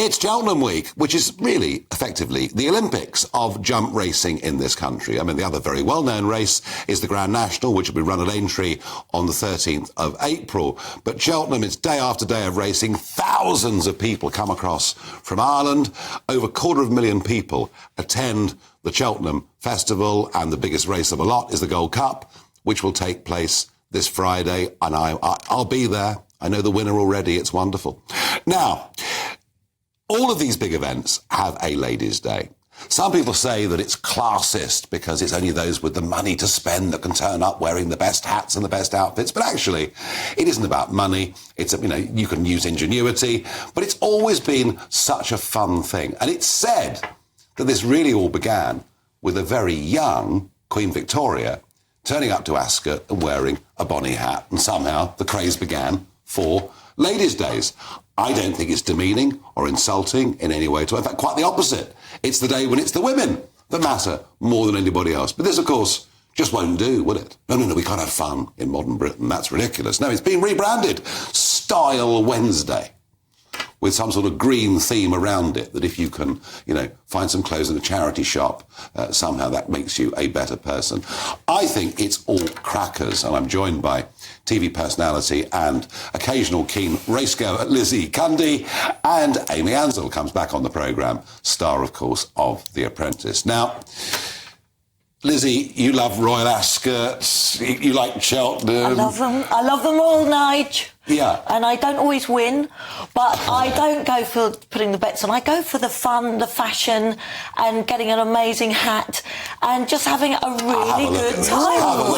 It's Cheltenham Week, which is really, effectively, the Olympics of jump racing in this country. I mean, the other very well-known race is the Grand National, which will be run at Aintree on the 13th of April. But Cheltenham, it's day after day of racing. Thousands of people come across from Ireland. Over 250,000 people attend the Cheltenham Festival, and the biggest race of a lot is the Gold Cup, which will take place this Friday, and I'll be there. I know the winner already. It's wonderful. Now, all of these big events have a Ladies' Day. Some people say that it's classist because it's only those with the money to spend that can turn up wearing the best hats and the best outfits. But actually, it isn't about money. It's, you can use ingenuity, but it's always been such a fun thing. And it's said that this really all began with a very young Queen Victoria turning up to Ascot and wearing a bonny hat. And somehow the craze began for Ladies' Days. I don't think it's demeaning or insulting in any way at all. In fact, quite the opposite. It's the day when it's the women that matter more than anybody else. But this, of course, just won't do, will it? No, we can't have fun in modern Britain. That's ridiculous. No, it's been rebranded Style Wednesday, with some sort of green theme around it, that if you can, find some clothes in a charity shop, somehow that makes you a better person. I think it's all crackers, and I'm joined by TV personality and occasional keen racegoer Lizzie Cundy, and Amy Ansel comes back on the programme, star, of course, of The Apprentice. Now, Lizzie, you love Royal Ascot, you like Cheltenham. I love them all, Nige. Yeah. And I don't always win, but I don't go for putting the bets on. I go for the fun, the fashion, and getting an amazing hat, and just having a really good time. Wow.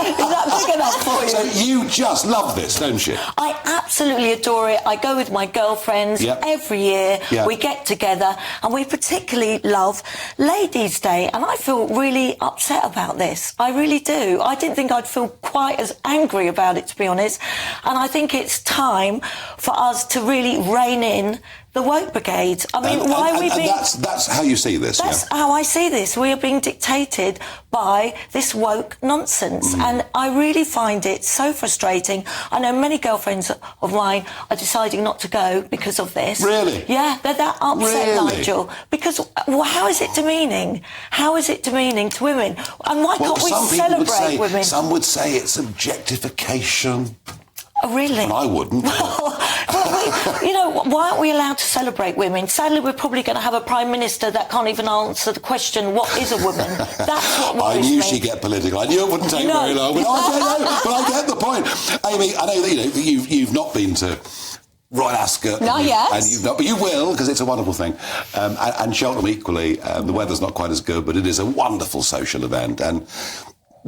Is that big enough for you? So you just love this, don't you? I absolutely adore it. I go with my girlfriends every year. Yep. We get together, and we particularly love Ladies' Day. And I feel really upset about this. I really do. I didn't think I'd feel quite as angry about it, to be honest. And I think it's time for us to really rein in the woke brigade. I mean, why are we being... That's how you see this, That's how I see this. We are being dictated by this woke nonsense. And I really find it so frustrating. I know many girlfriends of mine are deciding not to go because of this. Really? Yeah, they're that upset, Nigel. Because, how is it demeaning? How is it demeaning to women? And why can't we celebrate women? Some would say it's objectification. Oh, really? And I wouldn't. Why aren't we allowed to celebrate women? Sadly, we're probably going to have a Prime Minister that can't even answer the question, what is a woman? That's what worries me. I knew she'd get political. I knew it wouldn't take very long. But I get the point. Amy, I know that you've not been to Royal Ascot. Not yet. And you've not, but you will, because it's a wonderful thing. And Cheltenham equally. The weather's not quite as good, but it is a wonderful social event. And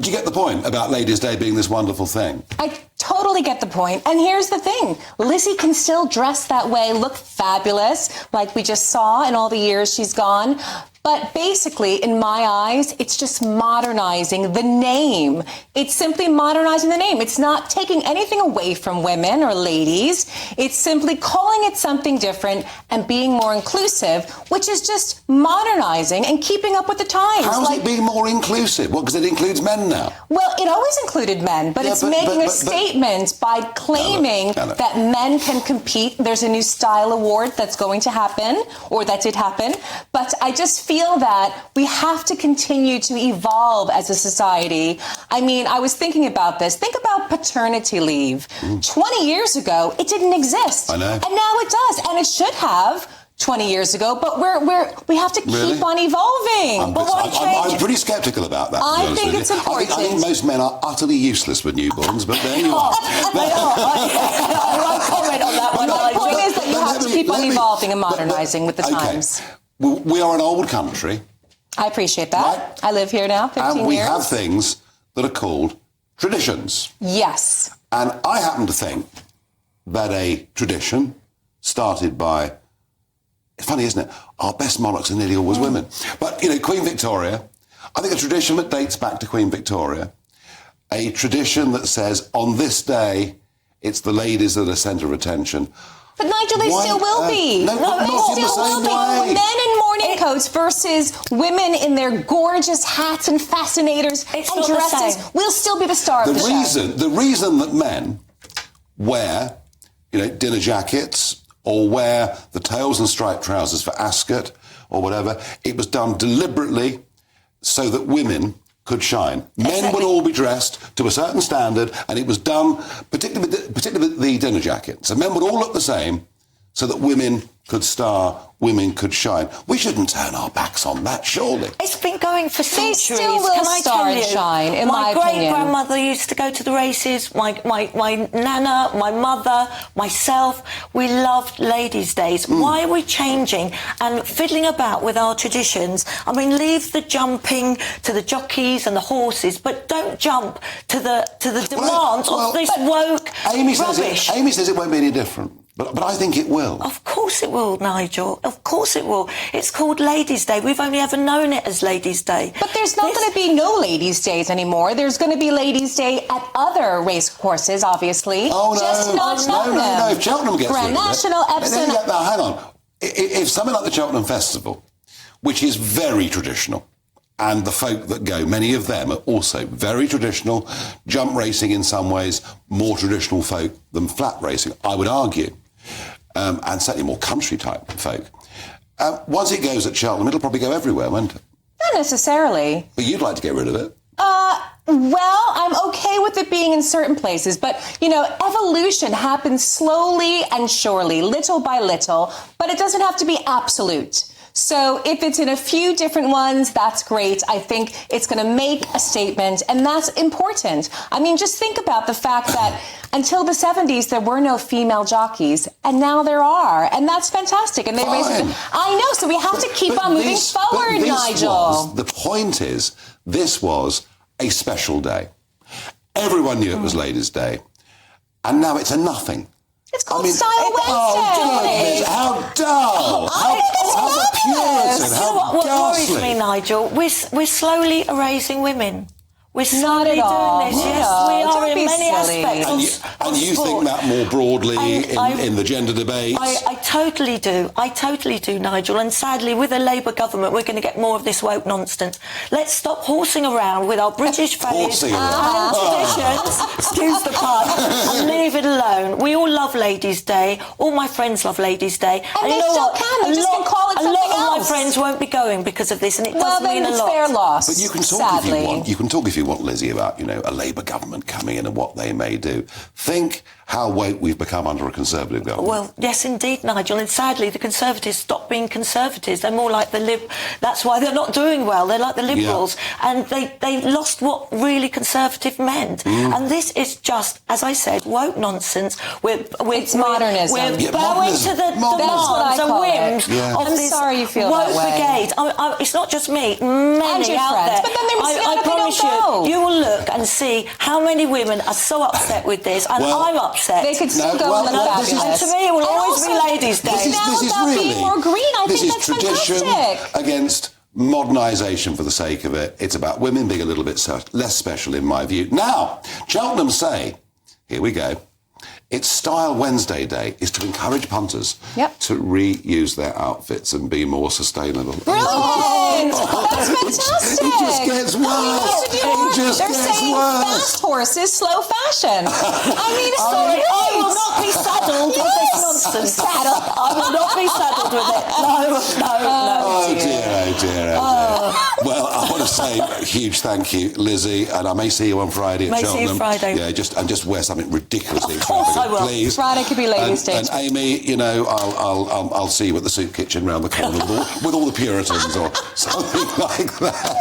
do you get the point about Ladies' Day being this wonderful thing? I totally get the point. And here's the thing. Lizzie can still dress that way, look fabulous, like we just saw in all the years she's gone. But basically, in my eyes, it's just modernizing the name. It's simply modernizing the name. It's not taking anything away from women or ladies. It's simply calling it something different and being more inclusive, which is just modernizing and keeping up with the times. How's it being more inclusive? Well, because it includes men now. Well, it always included men, but it's making a statement by claiming that men can compete. There's a new style award that's going to happen, or that did happen. But I just feel that we have to continue to evolve as a society. I mean, I was thinking about this. Think about paternity leave. 20 years ago, it didn't exist. I know. And now it does, and it should have 20 years ago, but we have to keep on evolving. I'm pretty sceptical about that. I think it's important. I think most men are utterly useless with newborns, but there you are. I won't comment on that one. My point is that you have to keep on evolving and modernizing with the times. We are an old country. I appreciate that. Right? I live here now, 15 years. And we have things that are called traditions. Yes. And I happen to think that a tradition started by, it's funny, isn't it? Our best monarchs are nearly always women. But, Queen Victoria, I think a tradition that dates back to Queen Victoria, a tradition that says, on this day, it's the ladies that are centre of attention. But Nigel, they still will be. No, not in the same way. Men in morning coats versus women in their gorgeous hats and fascinators and dresses will still be the star of the show. The reason that men wear dinner jackets or wear the tails and striped trousers for Ascot or whatever. It was done deliberately so that women could shine. Men would all be dressed to a certain standard, and it was done, particularly with the dinner jacket. So men would all look the same so that women could star, women could shine. We shouldn't turn our backs on that, surely. It's been going for centuries. They still will Can I star tell and you? shine, in my opinion. My great-grandmother used to go to the races. My nana, my mother, myself, we loved Ladies' Days. Why are we changing and fiddling about with our traditions? I mean, leave the jumping to the jockeys and the horses, but don't jump to the demands of this woke rubbish. Amy says it won't be any different. But I think it will. Of course it will, Nigel. Of course it will. It's called Ladies' Day. We've only ever known it as Ladies' Day. But there's not going to be no Ladies' Days anymore. There's going to be Ladies' Day at other race courses, obviously. Oh, no. Just not Cheltenham. No. If Cheltenham gets Grand rid of National, it... Epsom... Now, hang on. If something like the Cheltenham Festival, which is very traditional, and the folk that go, many of them are also very traditional, jump racing in some ways, more traditional folk than flat racing, I would argue. And certainly more country-type folk. Once it goes at Cheltenham, it'll probably go everywhere, won't it? Not necessarily. But you'd like to get rid of it. Well, I'm okay with it being in certain places, but, evolution happens slowly and surely, little by little, but it doesn't have to be absolute. So if it's in a few different ones, that's great. I think it's going to make a statement, and that's important. I mean, just think about the fact that until the 70s, there were no female jockeys, and now there are, and that's fantastic. And they raise it. I know, so we have to keep on moving forward, Nigel. The point is, this was a special day. Everyone knew it was Ladies' Day, and now it's a nothing. It's called Style Wednesday. Oh, goodness, how dull. How Puritan, how what worries ghastly. me, Nigel, we're slowly erasing women. We're slowly Not at all. doing this. No, Yes, we are don't in be many silly. aspects. And you think that more broadly in the gender debates? I totally do. I totally do, Nigel. And sadly, with a Labour government, we're going to get more of this woke nonsense. Let's stop horsing around with our British values and traditions, excuse the pun, and leave it alone. We all love Ladies' Day. All my friends love Ladies' Day. And they still can. They just can call it something else. A lot of my friends won't be going because of this, and it does mean a lot. Well, then it's their loss, But you can talk sadly. if you want. You can talk if you want, Lizzie, about, a Labour government coming in and what they may do. Think how woke we've become under a Conservative government. Well, yes, indeed, Nigel. And sadly, the Conservatives stopped being Conservatives. They're more like the That's why they're not doing well. They're like the Liberals. Yeah. And they lost what really Conservative meant. And this is just, as I said, woke nonsense. It's modernism. We're bowing to the demands and whims of this sorry you feel woke that way. brigade. It's not just me. Many out there. But then there must I promise you will look and see how many women are so upset with this, and I'm upset. They could still go and look fabulous. And to me, it will always be Ladies' Day. This is really being more green. I think that's tradition fantastic. against modernisation for the sake of it. It's about women being a little bit less special, in my view. Now, Cheltenham say, here we go, it's Style Wednesday Day is to encourage punters to reuse their outfits and be more sustainable. Brilliant! That's fantastic! It just gets worse. They're saying fast horses, slow fashion. I mean, it's I will not be saddled with this nonsense. I will not be saddled with it. No. Oh dear. Well, I want to say a huge thank you, Lizzie, and I may see you on Friday at Cheltenham. See you Friday. Yeah, just wear something ridiculously Of course I will. please. Friday could be Ladies' Day. And Amy, I'll see you at the soup kitchen round the corner with all the Puritans or something like that.